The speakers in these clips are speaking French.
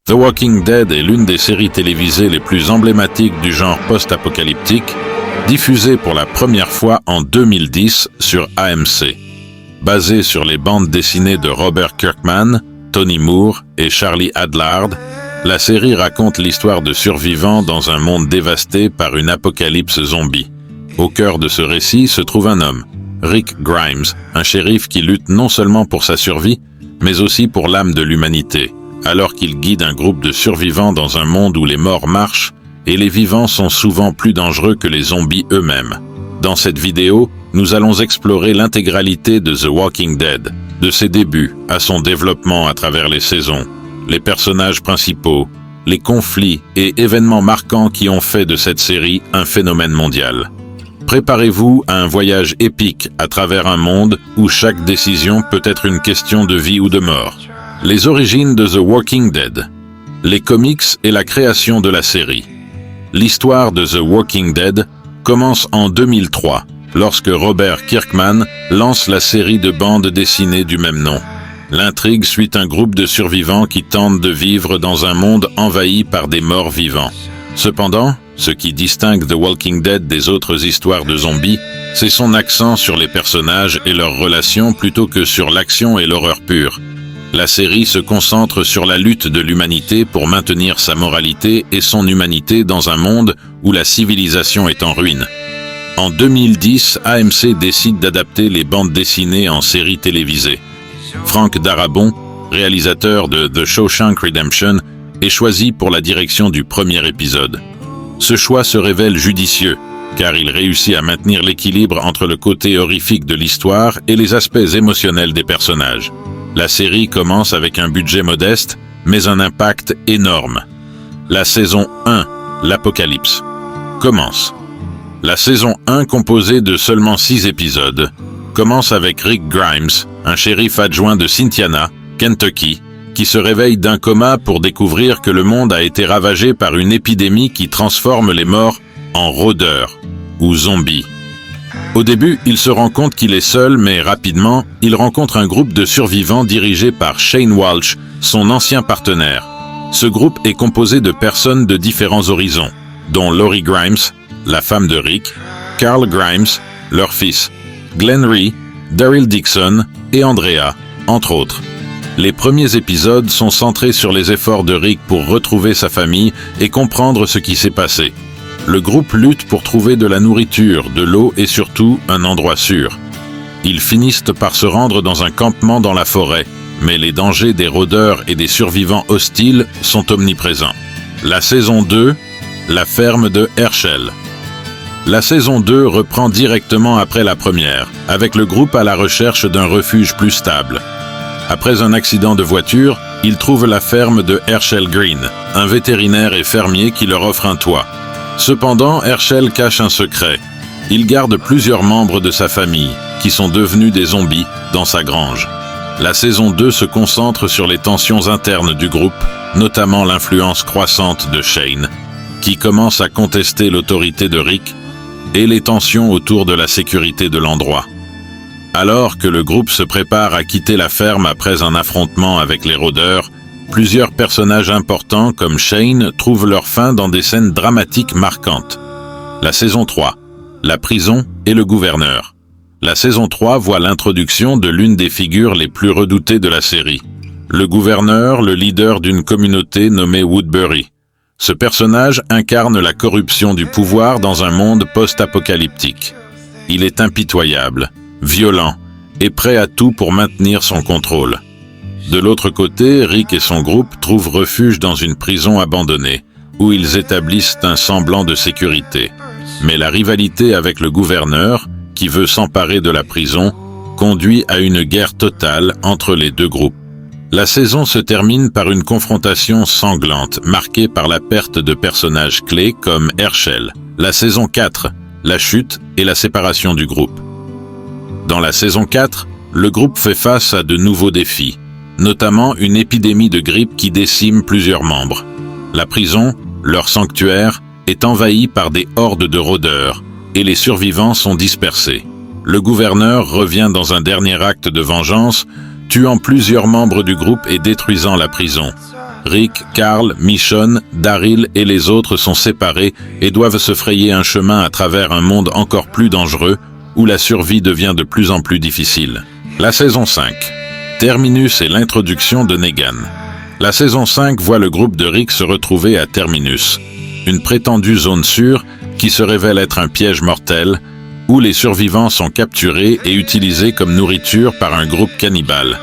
The Walking Dead est l'une des séries télévisées les plus emblématiques du genre post-apocalyptique, diffusée pour la première fois en 2010 sur AMC. Basée sur les bandes dessinées de Robert Kirkman, Tony Moore et Charlie Adlard, la série raconte l'histoire de survivants dans un monde dévasté par une apocalypse zombie. Au cœur de ce récit se trouve un homme, Rick Grimes, un shérif qui lutte non seulement pour sa survie, mais aussi pour l'âme de l'humanité, alors qu'il guide un groupe de survivants dans un monde où les morts marchent et les vivants sont souvent plus dangereux que les zombies eux-mêmes. Dans cette vidéo, nous allons explorer l'intégralité de The Walking Dead, de ses débuts à son développement à travers les saisons, les personnages principaux, les conflits et événements marquants qui ont fait de cette série un phénomène mondial. Préparez-vous à un voyage épique à travers un monde où chaque décision peut être une question de vie ou de mort. Les origines de The Walking Dead, les comics et la création de la série. L'histoire de The Walking Dead commence en 2003, lorsque Robert Kirkman lance la série de bandes dessinées du même nom. L'intrigue suit un groupe de survivants qui tentent de vivre dans un monde envahi par des morts vivants. Cependant, ce qui distingue The Walking Dead des autres histoires de zombies, c'est son accent sur les personnages et leurs relations plutôt que sur l'action et l'horreur pure. La série se concentre sur la lutte de l'humanité pour maintenir sa moralité et son humanité dans un monde où la civilisation est en ruine. En 2010, AMC décide d'adapter les bandes dessinées en série télévisée. Frank Darabont, réalisateur de The Shawshank Redemption, est choisi pour la direction du premier épisode. Ce choix se révèle judicieux, car il réussit à maintenir l'équilibre entre le côté horrifique de l'histoire et les aspects émotionnels des personnages. La série commence avec un budget modeste, mais un impact énorme. La saison 1, l'Apocalypse, commence. La saison 1, composée de seulement 6 épisodes, commence avec Rick Grimes, un shérif adjoint de Cynthiana, Kentucky, qui se réveille d'un coma pour découvrir que le monde a été ravagé par une épidémie qui transforme les morts en rôdeurs ou zombies. Au début, il se rend compte qu'il est seul, mais rapidement, il rencontre un groupe de survivants dirigé par Shane Walsh, son ancien partenaire. Ce groupe est composé de personnes de différents horizons, dont Lori Grimes, la femme de Rick, Carl Grimes, leur fils, Glenn Rhee, Daryl Dixon et Andrea, entre autres. Les premiers épisodes sont centrés sur les efforts de Rick pour retrouver sa famille et comprendre ce qui s'est passé. Le groupe lutte pour trouver de la nourriture, de l'eau et surtout un endroit sûr. Ils finissent par se rendre dans un campement dans la forêt, mais les dangers des rôdeurs et des survivants hostiles sont omniprésents. La saison 2, la ferme de Herschel. La saison 2 reprend directement après la première, avec le groupe à la recherche d'un refuge plus stable. Après un accident de voiture, ils trouvent la ferme de Herschel Green, un vétérinaire et fermier qui leur offre un toit. Cependant, Herschel cache un secret. Il garde plusieurs membres de sa famille, qui sont devenus des zombies, dans sa grange. La saison 2 se concentre sur les tensions internes du groupe, notamment l'influence croissante de Shane, qui commence à contester l'autorité de Rick, et les tensions autour de la sécurité de l'endroit. Alors que le groupe se prépare à quitter la ferme après un affrontement avec les rôdeurs, plusieurs personnages importants comme Shane trouvent leur fin dans des scènes dramatiques marquantes. La saison 3, la prison et le gouverneur. La saison 3 voit l'introduction de l'une des figures les plus redoutées de la série. Le gouverneur, le leader d'une communauté nommée Woodbury. Ce personnage incarne la corruption du pouvoir dans un monde post-apocalyptique. Il est impitoyable, violent et prêt à tout pour maintenir son contrôle. De l'autre côté, Rick et son groupe trouvent refuge dans une prison abandonnée, où ils établissent un semblant de sécurité. Mais la rivalité avec le gouverneur, qui veut s'emparer de la prison, conduit à une guerre totale entre les deux groupes. La saison se termine par une confrontation sanglante, marquée par la perte de personnages clés comme Herschel. La saison 4, la chute et la séparation du groupe. Dans la saison 4, le groupe fait face à de nouveaux défis, notamment une épidémie de grippe qui décime plusieurs membres. La prison, leur sanctuaire, est envahie par des hordes de rôdeurs, et les survivants sont dispersés. Le gouverneur revient dans un dernier acte de vengeance, tuant plusieurs membres du groupe et détruisant la prison. Rick, Carl, Michonne, Daryl et les autres sont séparés et doivent se frayer un chemin à travers un monde encore plus dangereux où la survie devient de plus en plus difficile. La saison 5. Terminus et l'introduction de Negan. La saison 5 voit le groupe de Rick se retrouver à Terminus, une prétendue zone sûre qui se révèle être un piège mortel où les survivants sont capturés et utilisés comme nourriture par un groupe cannibale.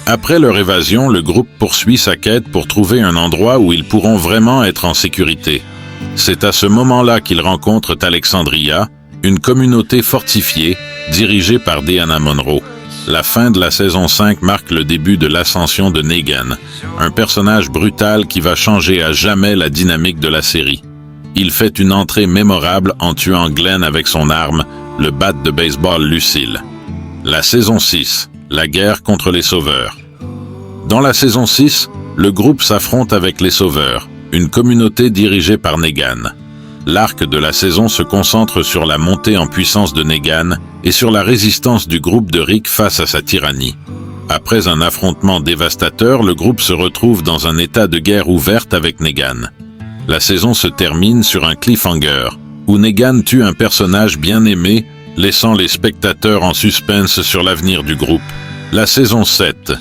Après leur évasion, le groupe poursuit sa quête pour trouver un endroit où ils pourront vraiment être en sécurité. C'est à ce moment-là qu'ils rencontrent Alexandria, une communauté fortifiée dirigée par Deanna Monroe. La fin de la saison 5 marque le début de l'ascension de Negan, un personnage brutal qui va changer à jamais la dynamique de la série. Il fait une entrée mémorable en tuant Glenn avec son arme, le bat de baseball Lucille. La saison 6. La guerre contre les Sauveurs. Dans la saison 6, le groupe s'affronte avec les Sauveurs, une communauté dirigée par Negan. L'arc de la saison se concentre sur la montée en puissance de Negan et sur la résistance du groupe de Rick face à sa tyrannie. Après un affrontement dévastateur, le groupe se retrouve dans un état de guerre ouverte avec Negan. La saison se termine sur un cliffhanger, où Negan tue un personnage bien aimé, laissant les spectateurs en suspense sur l'avenir du groupe. La saison 7.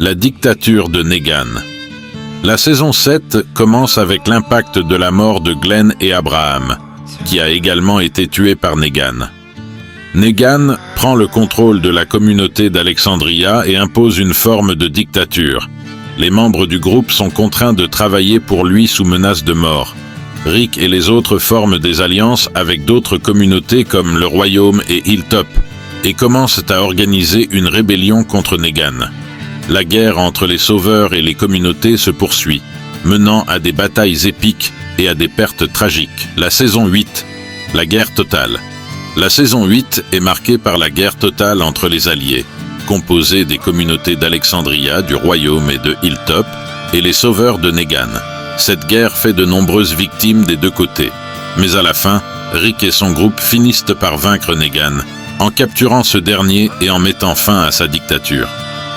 La dictature de Negan. La saison 7 commence avec l'impact de la mort de Glenn et Abraham, qui a également été tué par Negan. Negan prend le contrôle de la communauté d'Alexandria et impose une forme de dictature. Les membres du groupe sont contraints de travailler pour lui sous menace de mort. Rick et les autres forment des alliances avec d'autres communautés comme le Royaume et Hilltop et commencent à organiser une rébellion contre Negan. La guerre entre les Sauveurs et les communautés se poursuit, menant à des batailles épiques et à des pertes tragiques. La saison 8. La guerre totale. La saison 8 est marquée par la guerre totale entre les Alliés, composée des communautés d'Alexandria, du Royaume et de Hilltop, et les Sauveurs de Negan. Cette guerre fait de nombreuses victimes des deux côtés. Mais à la fin, Rick et son groupe finissent par vaincre Negan, en capturant ce dernier et en mettant fin à sa dictature.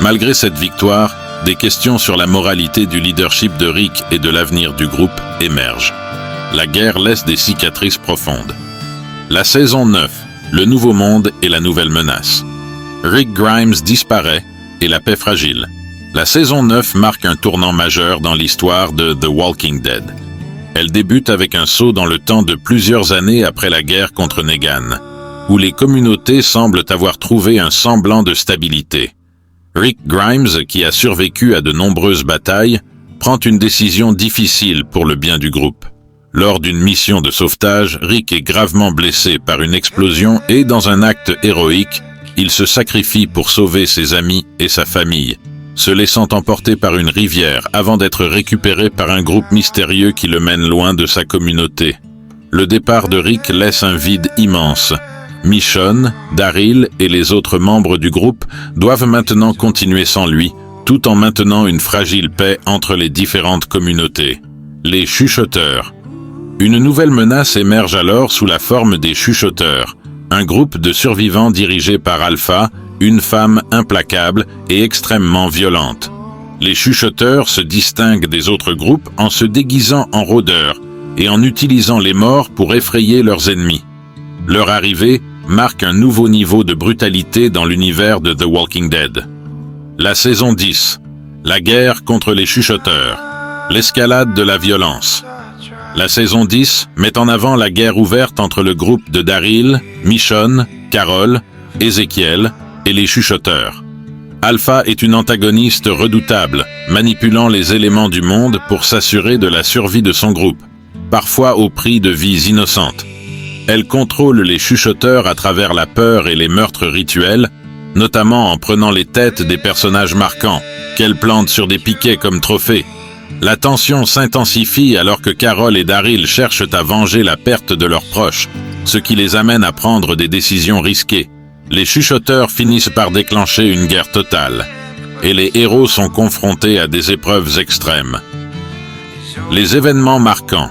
Malgré cette victoire, des questions sur la moralité du leadership de Rick et de l'avenir du groupe émergent. La guerre laisse des cicatrices profondes. La saison 9, le nouveau monde et la nouvelle menace. Rick Grimes disparaît et la paix fragile. La saison 9 marque un tournant majeur dans l'histoire de The Walking Dead. Elle débute avec un saut dans le temps de plusieurs années après la guerre contre Negan, où les communautés semblent avoir trouvé un semblant de stabilité. Rick Grimes, qui a survécu à de nombreuses batailles, prend une décision difficile pour le bien du groupe. Lors d'une mission de sauvetage, Rick est gravement blessé par une explosion et, dans un acte héroïque, il se sacrifie pour sauver ses amis et sa famille, se laissant emporter par une rivière avant d'être récupéré par un groupe mystérieux qui le mène loin de sa communauté. Le départ de Rick laisse un vide immense. Michonne, Daryl et les autres membres du groupe doivent maintenant continuer sans lui, tout en maintenant une fragile paix entre les différentes communautés. Les chuchoteurs. Une nouvelle menace émerge alors sous la forme des chuchoteurs, un groupe de survivants dirigé par Alpha, une femme implacable et extrêmement violente. Les chuchoteurs se distinguent des autres groupes en se déguisant en rôdeurs et en utilisant les morts pour effrayer leurs ennemis. Leur arrivée marque un nouveau niveau de brutalité dans l'univers de The Walking Dead. La saison 10. La guerre contre les chuchoteurs. L'escalade de la violence. La saison 10 met en avant la guerre ouverte entre le groupe de Daryl, Michonne, Carol, Ezekiel et les chuchoteurs. Alpha est une antagoniste redoutable, manipulant les éléments du monde pour s'assurer de la survie de son groupe, parfois au prix de vies innocentes. Elle contrôle les chuchoteurs à travers la peur et les meurtres rituels, notamment en prenant les têtes des personnages marquants, qu'elle plante sur des piquets comme trophées. La tension s'intensifie alors que Carol et Daryl cherchent à venger la perte de leurs proches, ce qui les amène à prendre des décisions risquées. Les chuchoteurs finissent par déclencher une guerre totale, et les héros sont confrontés à des épreuves extrêmes. Les événements marquants.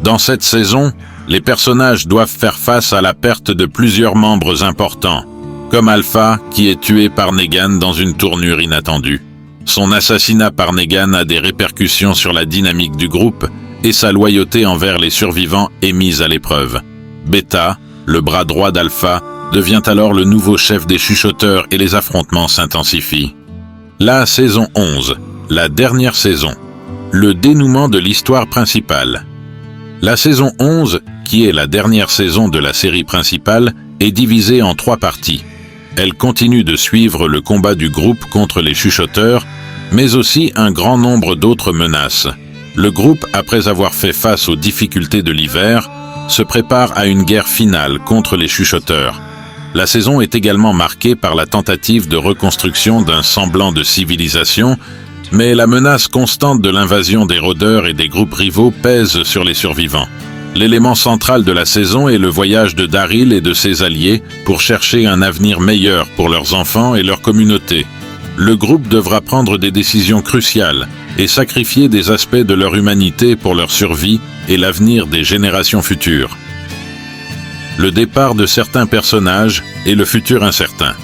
Dans cette saison, les personnages doivent faire face à la perte de plusieurs membres importants, comme Alpha, qui est tué par Negan dans une tournure inattendue. Son assassinat par Negan a des répercussions sur la dynamique du groupe et sa loyauté envers les survivants est mise à l'épreuve. Beta, le bras droit d'Alpha, devient alors le nouveau chef des chuchoteurs et les affrontements s'intensifient. La saison 11, la dernière saison, le dénouement de l'histoire principale. La saison 11, qui est la dernière saison de la série principale, est divisée en 3 parties. Elle continue de suivre le combat du groupe contre les chuchoteurs, mais aussi un grand nombre d'autres menaces. Le groupe, après avoir fait face aux difficultés de l'hiver, se prépare à une guerre finale contre les chuchoteurs. La saison est également marquée par la tentative de reconstruction d'un semblant de civilisation, mais la menace constante de l'invasion des rôdeurs et des groupes rivaux pèse sur les survivants. L'élément central de la saison est le voyage de Daryl et de ses alliés pour chercher un avenir meilleur pour leurs enfants et leur communauté. Le groupe devra prendre des décisions cruciales et sacrifier des aspects de leur humanité pour leur survie et l'avenir des générations futures. Le départ de certains personnages et le futur incertain.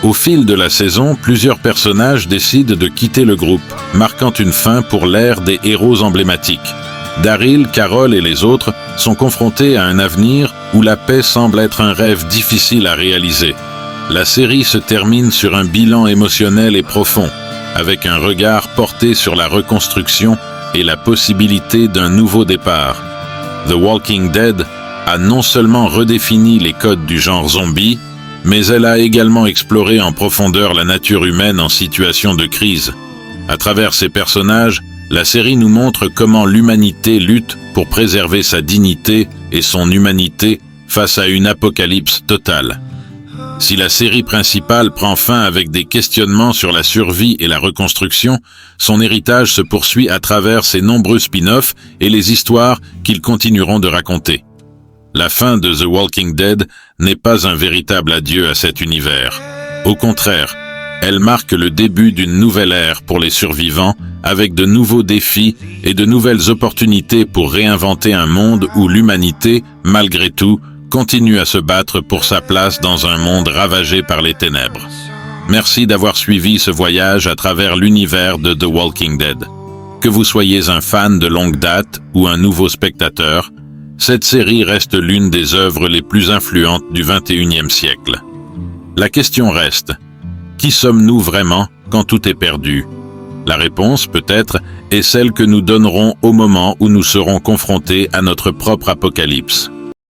Au fil de la saison, plusieurs personnages décident de quitter le groupe, marquant une fin pour l'ère des héros emblématiques. Daryl, Carol et les autres sont confrontés à un avenir où la paix semble être un rêve difficile à réaliser. La série se termine sur un bilan émotionnel et profond, avec un regard porté sur la reconstruction et la possibilité d'un nouveau départ. The Walking Dead a non seulement redéfini les codes du genre zombie, mais elle a également exploré en profondeur la nature humaine en situation de crise. À travers ses personnages, la série nous montre comment l'humanité lutte pour préserver sa dignité et son humanité face à une apocalypse totale. Si la série principale prend fin avec des questionnements sur la survie et la reconstruction, son héritage se poursuit à travers ses nombreux spin-offs et les histoires qu'ils continueront de raconter. La fin de The Walking Dead n'est pas un véritable adieu à cet univers. Au contraire, elle marque le début d'une nouvelle ère pour les survivants, avec de nouveaux défis et de nouvelles opportunités pour réinventer un monde où l'humanité, malgré tout, continue à se battre pour sa place dans un monde ravagé par les ténèbres. Merci d'avoir suivi ce voyage à travers l'univers de The Walking Dead. Que vous soyez un fan de longue date ou un nouveau spectateur, cette série reste l'une des œuvres les plus influentes du XXIe siècle. La question reste: qui sommes-nous vraiment quand tout est perdu? La réponse, peut-être, est celle que nous donnerons au moment où nous serons confrontés à notre propre apocalypse.